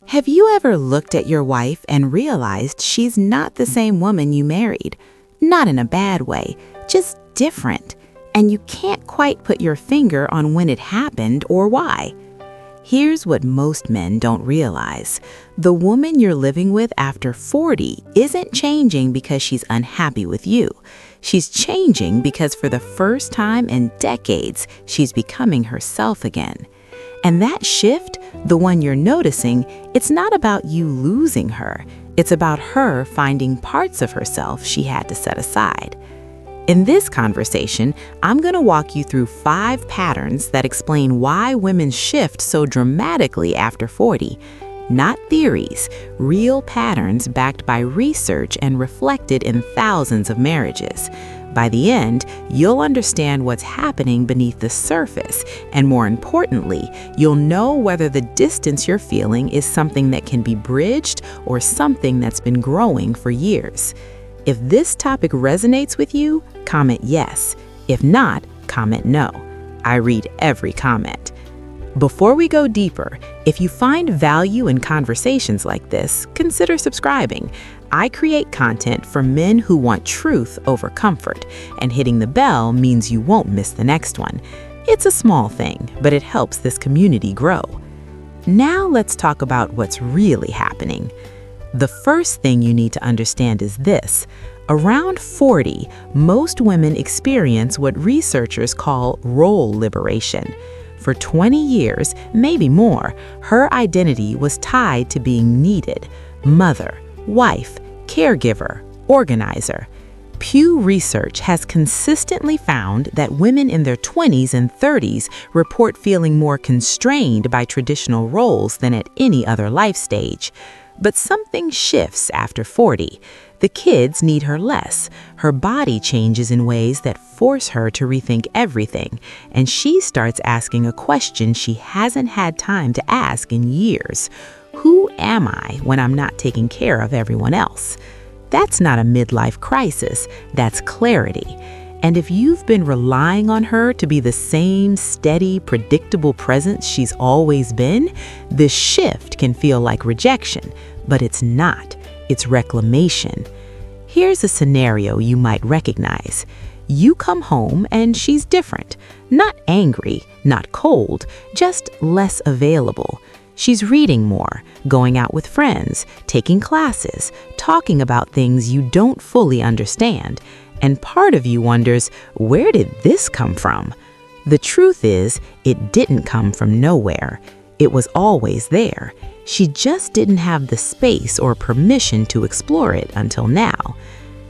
Have you ever looked at your wife and realized she's not the same woman you married? Not in a bad way, just different. And you can't quite put your finger on when it happened or why. Here's what most men don't realize. The woman you're living with after 40 isn't changing because she's unhappy with you. She's changing because for the first time in decades, she's becoming herself again. And that shift, the one you're noticing, it's not about you losing her. It's about her finding parts of herself she had to set aside. In this conversation, I'm going to walk you through 5 patterns that explain why women shift so dramatically after 40. Not theories, real patterns backed by research and reflected in thousands of marriages. By the end, you'll understand what's happening beneath the surface, and more importantly, you'll know whether the distance you're feeling is something that can be bridged or something that's been growing for years. If this topic resonates with you, comment yes. If not, comment no. I read every comment. Before we go deeper, if you find value in conversations like this, consider subscribing. I create content for men who want truth over comfort, and hitting the bell means you won't miss the next one. It's a small thing, but it helps this community grow. Now let's talk about what's really happening. The first thing you need to understand is this. Around 40, most women experience what researchers call role liberation. For 20 years, maybe more, her identity was tied to being needed: mother, wife, caregiver, organizer. Pew Research has consistently found that women in their 20s and 30s report feeling more constrained by traditional roles than at any other life stage. But something shifts after 40. The kids need her less. Her body changes in ways that force her to rethink everything, and she starts asking a question she hasn't had time to ask in years. Who am I when I'm not taking care of everyone else? That's not a midlife crisis, that's clarity. And if you've been relying on her to be the same steady, predictable presence she's always been, this shift can feel like rejection, but it's not. It's reclamation. Here's a scenario you might recognize. You come home and she's different. Not angry, not cold, just less available. She's reading more, going out with friends, taking classes, talking about things you don't fully understand. And part of you wonders, where did this come from? The truth is, it didn't come from nowhere. It was always there. She just didn't have the space or permission to explore it until now.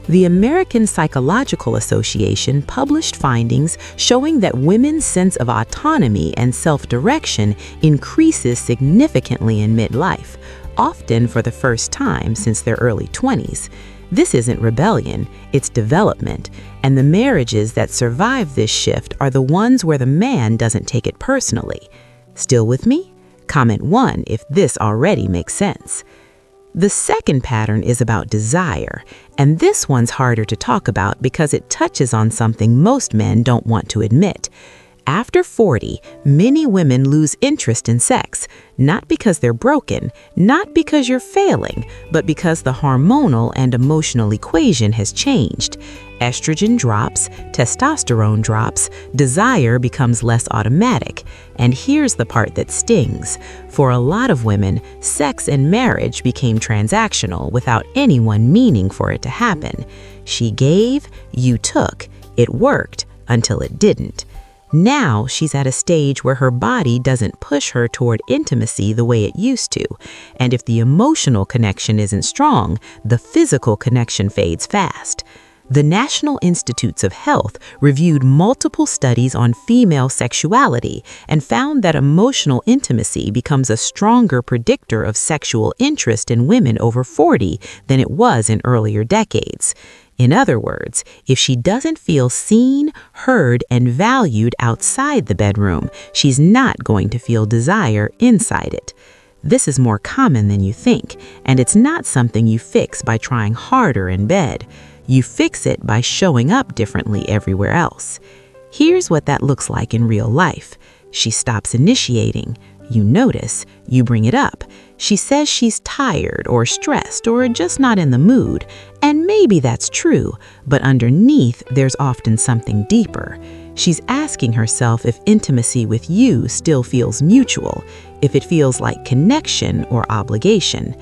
The American Psychological Association published findings showing that women's sense of autonomy and self-direction increases significantly in midlife, often for the first time since their early 20s. This isn't rebellion, it's development, and the marriages that survive this shift are the ones where the man doesn't take it personally. Still with me? Comment 1 if this already makes sense. The second pattern is about desire, and this one's harder to talk about because it touches on something most men don't want to admit. After 40, many women lose interest in sex, not because they're broken, not because you're failing, but because the hormonal and emotional equation has changed. Estrogen drops, testosterone drops, desire becomes less automatic. And here's the part that stings. For a lot of women, sex and marriage became transactional without anyone meaning for it to happen. She gave, you took. It worked until it didn't. Now she's at a stage where her body doesn't push her toward intimacy the way it used to. And if the emotional connection isn't strong, the physical connection fades fast. The National Institutes of Health reviewed multiple studies on female sexuality and found that emotional intimacy becomes a stronger predictor of sexual interest in women over 40 than it was in earlier decades. In other words, if she doesn't feel seen, heard, and valued outside the bedroom, she's not going to feel desire inside it. This is more common than you think, and it's not something you fix by trying harder in bed. You fix it by showing up differently everywhere else. Here's what that looks like in real life. She stops initiating. You notice, you bring it up. She says she's tired or stressed or just not in the mood, and maybe that's true, but underneath there's often something deeper. She's asking herself if intimacy with you still feels mutual, if it feels like connection or obligation.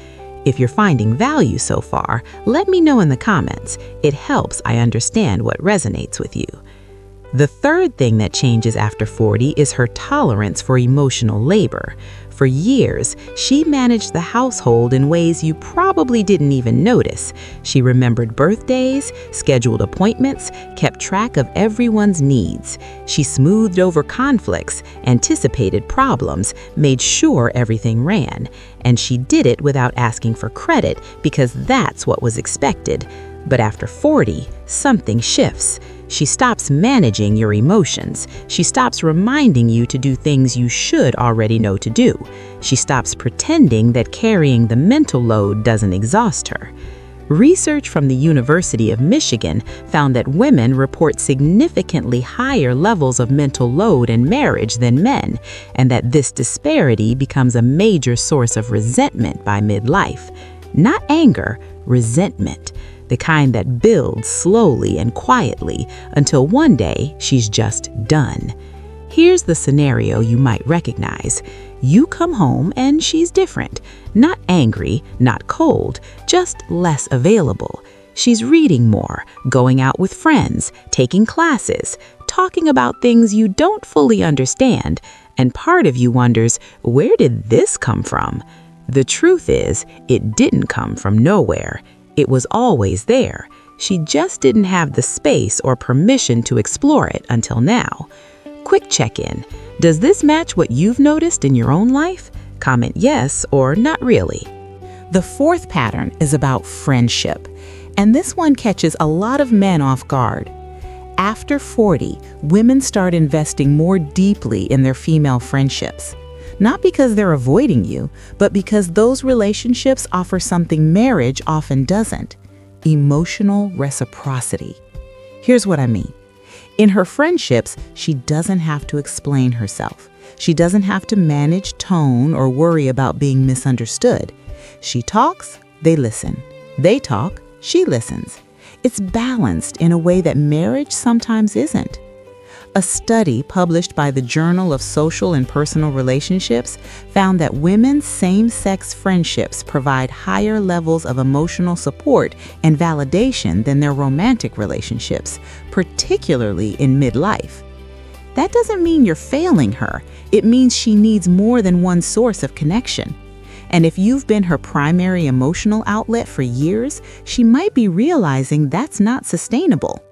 If you're finding value so far, let me know in the comments. It helps I understand what resonates with you. The third thing that changes after 40 is her tolerance for emotional labor. For years, she managed the household in ways you probably didn't even notice. She remembered birthdays, scheduled appointments, kept track of everyone's needs. She smoothed over conflicts, anticipated problems, made sure everything ran. And she did it without asking for credit because that's what was expected. But after 40, something shifts. She stops managing your emotions. She stops reminding you to do things you should already know to do. She stops pretending that carrying the mental load doesn't exhaust her. Research from the University of Michigan found that women report significantly higher levels of mental load in marriage than men, and that this disparity becomes a major source of resentment by midlife. Not anger, resentment. The kind that builds slowly and quietly until one day she's just done. Here's the scenario you might recognize. You come home and she's different. Not angry, not cold, just less available. She's reading more, going out with friends, taking classes, talking about things you don't fully understand, and part of you wonders, where did this come from? The truth is, it didn't come from nowhere. It was always there. She just didn't have the space or permission to explore it until now. Quick check-in. Does this match what you've noticed in your own life? Comment yes or not really. The fourth pattern is about friendship, and this one catches a lot of men off guard. After 40, women start investing more deeply in their female friendships. Not because they're avoiding you, but because those relationships offer something marriage often doesn't: emotional reciprocity. Here's what I mean. In her friendships, she doesn't have to explain herself. She doesn't have to manage tone or worry about being misunderstood. She talks, they listen. They talk, she listens. It's balanced in a way that marriage sometimes isn't. A study published by the Journal of Social and Personal Relationships found that women's same-sex friendships provide higher levels of emotional support and validation than their romantic relationships, particularly in midlife. That doesn't mean you're failing her. It means she needs more than one source of connection. And if you've been her primary emotional outlet for years, she might be realizing that's not sustainable.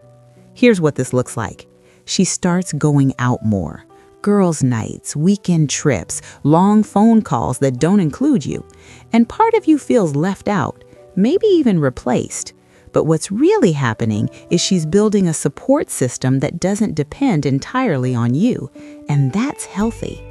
Here's what this looks like. She starts going out more. Girls' nights, weekend trips, long phone calls that don't include you. And part of you feels left out, maybe even replaced. But what's really happening is she's building a support system that doesn't depend entirely on you, and that's healthy.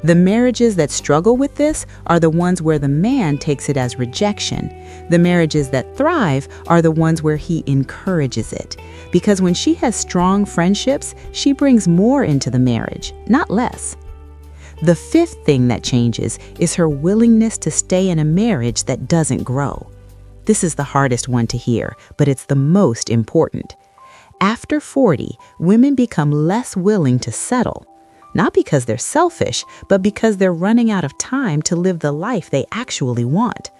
The marriages that struggle with this are the ones where the man takes it as rejection. The marriages that thrive are the ones where he encourages it. Because when she has strong friendships, she brings more into the marriage, not less. The fifth thing that changes is her willingness to stay in a marriage that doesn't grow. This is the hardest one to hear, but it's the most important. After 40, women become less willing to settle. Not because they're selfish, but because they're running out of time to live the life they actually want.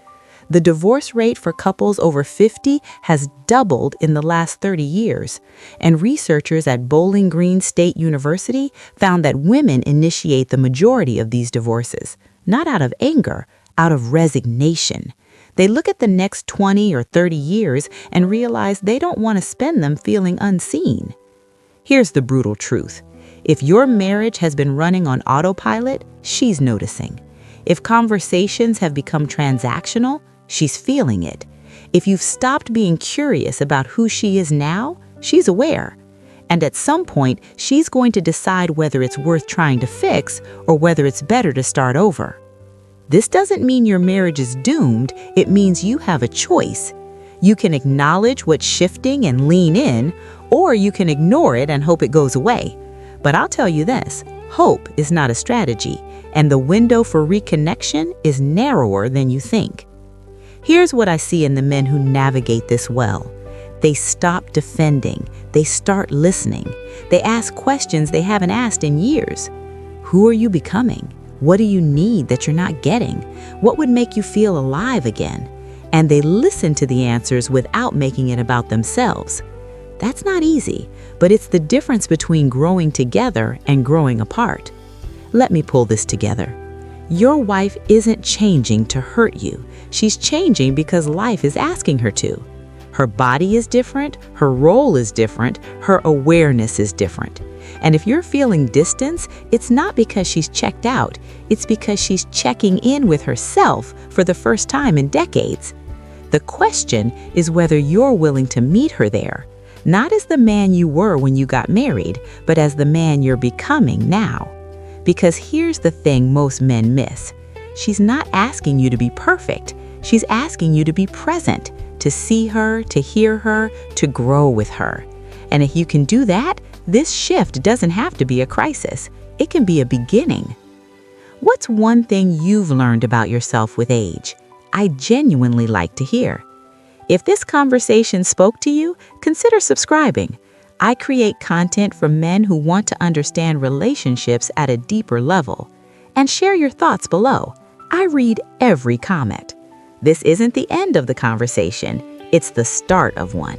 The divorce rate for couples over 50 has doubled in the last 30 years, and researchers at Bowling Green State University found that women initiate the majority of these divorces, not out of anger, out of resignation. They look at the next 20 or 30 years and realize they don't want to spend them feeling unseen. Here's the brutal truth. If your marriage has been running on autopilot, she's noticing. If conversations have become transactional, she's feeling it. If you've stopped being curious about who she is now, she's aware. And at some point, she's going to decide whether it's worth trying to fix or whether it's better to start over. This doesn't mean your marriage is doomed. It means you have a choice. You can acknowledge what's shifting and lean in, or you can ignore it and hope it goes away. But I'll tell you this, hope is not a strategy, and the window for reconnection is narrower than you think. Here's what I see in the men who navigate this well. They stop defending. They start listening. They ask questions they haven't asked in years. Who are you becoming? What do you need that you're not getting? What would make you feel alive again? And they listen to the answers without making it about themselves. That's not easy, but it's the difference between growing together and growing apart. Let me pull this together. Your wife isn't changing to hurt you. She's changing because life is asking her to. Her body is different, her role is different, her awareness is different. And if you're feeling distance, it's not because she's checked out, it's because she's checking in with herself for the first time in decades. The question is whether you're willing to meet her there, not as the man you were when you got married, but as the man you're becoming now. Because here's the thing most men miss. She's not asking you to be perfect. She's asking you to be present, to see her, to hear her, to grow with her. And if you can do that, this shift doesn't have to be a crisis. It can be a beginning. What's one thing you've learned about yourself with age? I genuinely like to hear. If this conversation spoke to you, consider subscribing. I create content for men who want to understand relationships at a deeper level. And share your thoughts below. I read every comment. This isn't the end of the conversation. It's the start of one.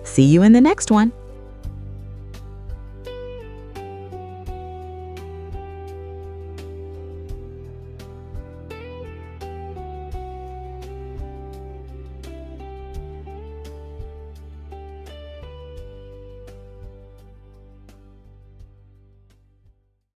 See you in the next one.